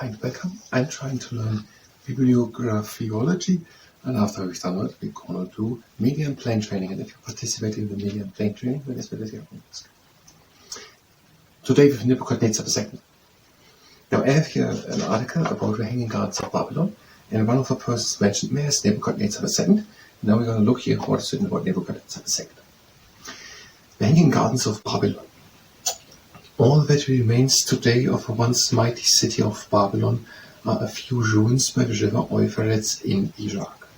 Hi and welcome. I'm trying to learn Bibliographyology, and after we've done it, we're going to do media and plane training. And if you participate in the media and plane training, then this will be on this. Today with Nebuchadnezzar II. Now I have here an article about the Hanging Gardens of Babylon, and one of the persons mentioned me as Nebuchadnezzar II. Now we're going to look here what is written about Nebuchadnezzar II. The Hanging Gardens of Babylon. All that remains today of a once mighty city of Babylon are a few ruins by the river Euphrates in Iraq.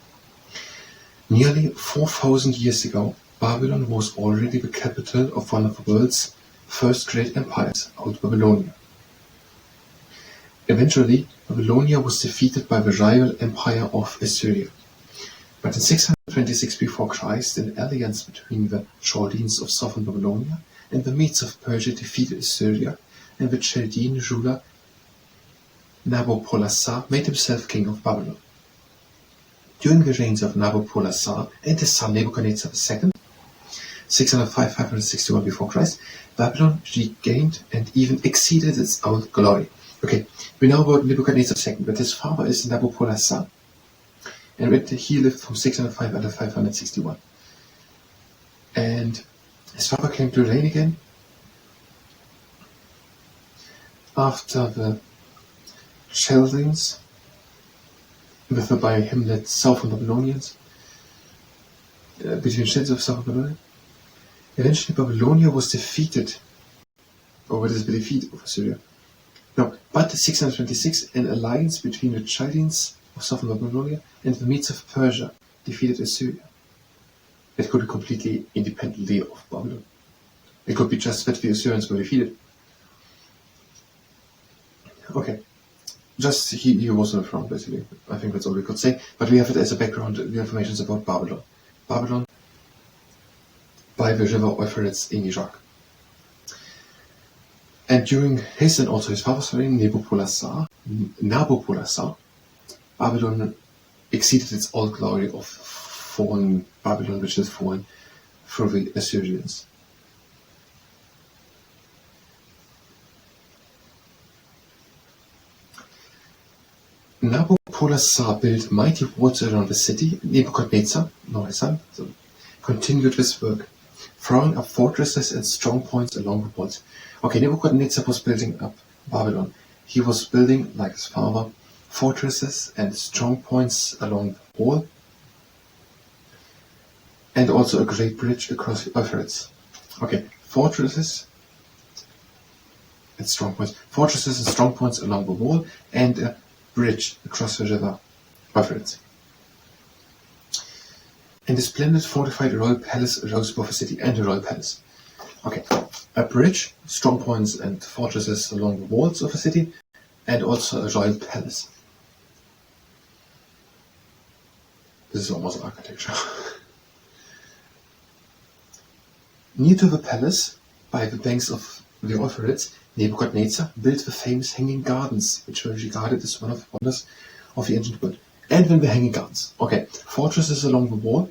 Nearly 4,000 years ago, Babylon was already the capital of one of the world's first great empires, Old Babylonia. Eventually, Babylonia was defeated by the rival empire of Assyria. But in 626 before Christ, an alliance between the Chaldeans of southern Babylonia and the Medes of Persia defeated Assyria, and the Chaldean ruler Nabopolassar made himself king of Babylon. During the reigns of Nabopolassar and his son Nebuchadnezzar II, 605-561 before Christ, Babylon regained and even exceeded its old glory. Okay, we know about Nebuchadnezzar II, but his father is Nabopolassar, and he lived from 605 until 561. And his father came to reign again after the Chaldeans, with the by him led southern Babylonians, between shades of southern Babylonia. Eventually Babylonia was defeated, or what is the defeat of Assyria. No, but 626, an alliance between the Chaldeans of southern Babylonia and the Medes of Persia defeated Assyria. It could be completely independently of Babylon. It could be just that the Assyrians were defeated. Okay, just he was on the front, basically. I think that's all we could say. But we have it as a background, the information about Babylon. Babylon by the river Euphrates in Iraq. And during his and also his father's reign, Nabopolassar, Babylon exceeded its old glory of fallen Babylon, which is fallen through the Assyrians. Nabopolassar built mighty walls around the city. Nebuchadnezzar, now his son, continued this work, throwing up fortresses and strong points along the walls. Okay, Nebuchadnezzar was building up Babylon. He was building, like his father, fortresses and strong points along the wall, and also a great bridge across the Euphrates. Okay, fortresses and strong points. Fortresses and strong points along the wall, and a bridge across the river Euphrates. And a splendid fortified royal palace rose above the city, and a royal palace. Okay, a bridge, strong points and fortresses along the walls of the city, and also a royal palace. This is almost architecture. Near to the palace, by the banks of the Euphrates, Nebuchadnezzar built the famous Hanging Gardens, which were regarded as one of the wonders of the ancient world. And then the Hanging Gardens. Okay, fortresses along the wall,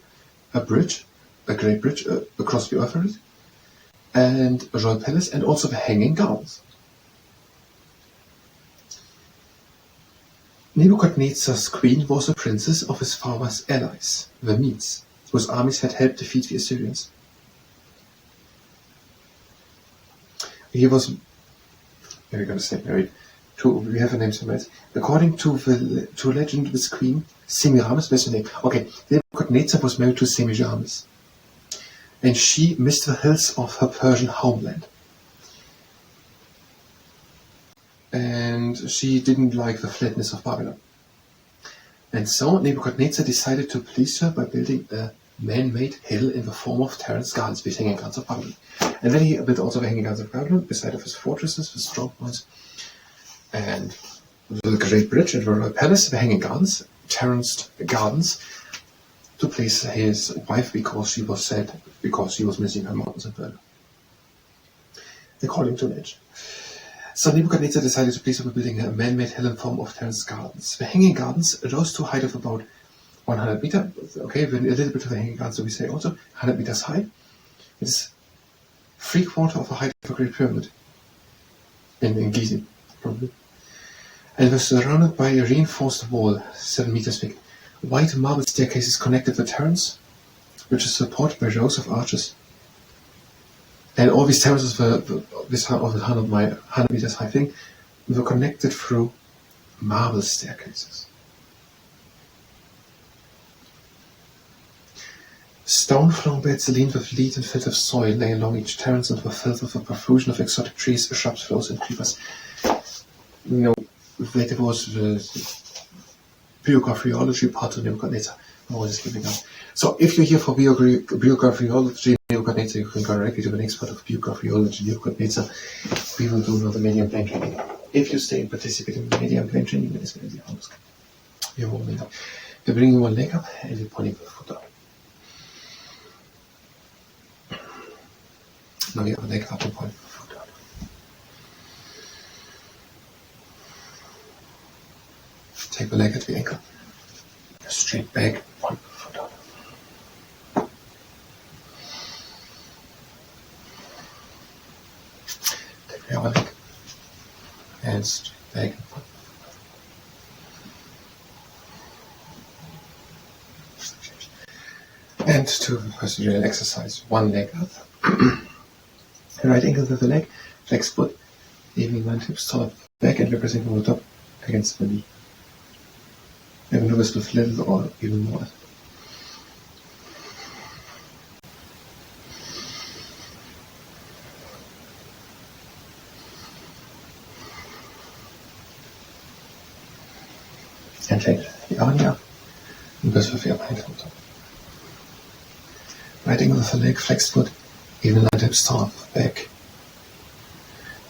a bridge, a great bridge across the Euphrates, and a royal palace, and also the Hanging Gardens. Nebuchadnezzar's queen was a princess of his father's allies, the Medes, whose armies had helped defeat the Assyrians. He was, we're going to say married to, we have a name somewhere. According to legend, this queen, Semiramis, where's her name? Okay, Nebuchadnezzar was married to Semiramis, and she missed the hills of her Persian homeland. And she didn't like the flatness of Babylon. And so Nebuchadnezzar decided to please her by building a man-made hill in the form of terraced gardens, with Hanging Gardens of Babylon. And then he built also the Hanging Gardens of Babylon, beside of his fortresses, with strong points, and the great bridge and the royal palace, the Hanging Gardens, terraced gardens, to place his wife because she was sad, because she was missing her mountains and Persia, according to legend. So Nebuchadnezzar decided to please her by building a man-made hill in form of terraced gardens. The Hanging Gardens rose to a height of about 100 meters. Okay, a little bit of the Hanging Gardens, so we say also 100 meters high. It's 3/4 of the height of a Great Pyramid in Giza, probably. and was surrounded by a reinforced wall, 7 meters thick. White marble staircases connected the terrace, which is supported by rows of arches. And all these terraces were this 100 meters high thing, were connected through marble staircases. Stone floor beds leaned with lead and filled with soil lay along each terrace and were filled with a profusion of exotic trees, shrubs, flowers, and creepers. Later was the biographyology part of Nebuchadnezzar. So if you're here for biographyology Nebuchadnezzar, you can go directly to the next part of biographyology Nebuchadnezzar. We will do another medium plane training. If you stay and participate in the medium plane training, then it's going to be almost. You're warming up. We're bringing one leg up and we're pointing the foot up. Now we have a leg up and pointing the foot up. Take the leg at the ankle. Straight back, point the foot up. Take the other leg. And straight back and point the foot up. And to the procedural exercise, one leg up. Right ankle to the leg, flex foot, leaving one hip top back and representing from the top against the knee. You can do this with little or even more. And take the other knee up and this with the upper hand from the top. Right ankle to the leg, flex foot, even light hips top, back,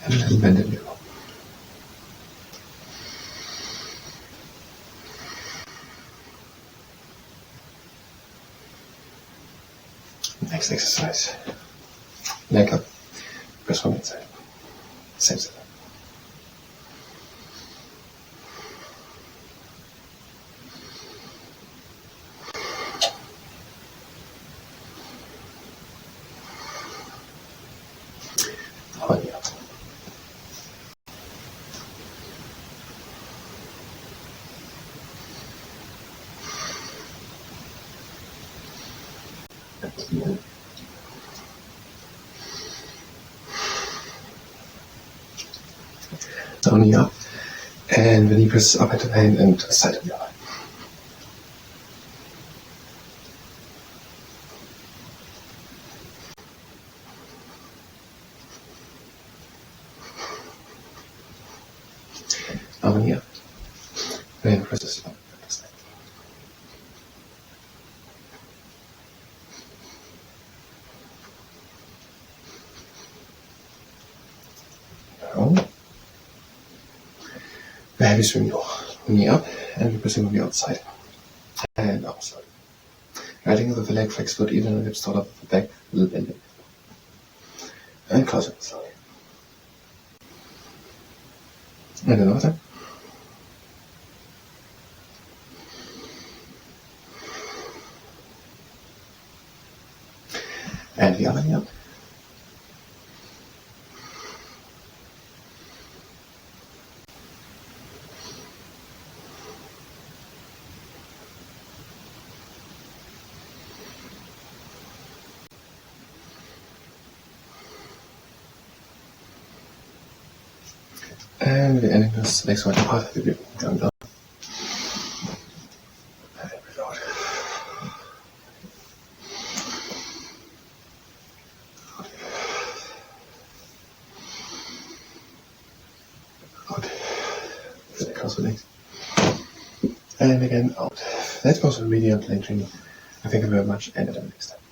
and a little bend in the middle. Next exercise. Leg up, press from inside. Same setup. Down knee up, and the knee press up into the hand and to the side of the eye. Down knee up, and press this up. The heavy swing your knee up and you're pressing on the outside and outside. Right ankle with the leg, flex foot, even on the start up the back, a little bend. And close it slowly. And another time. And the other knee up. And we're ending this next one part. We're going down. And reload. Out. There comes the next. And again out. That was a medium plane training. Thank you very much and until next time.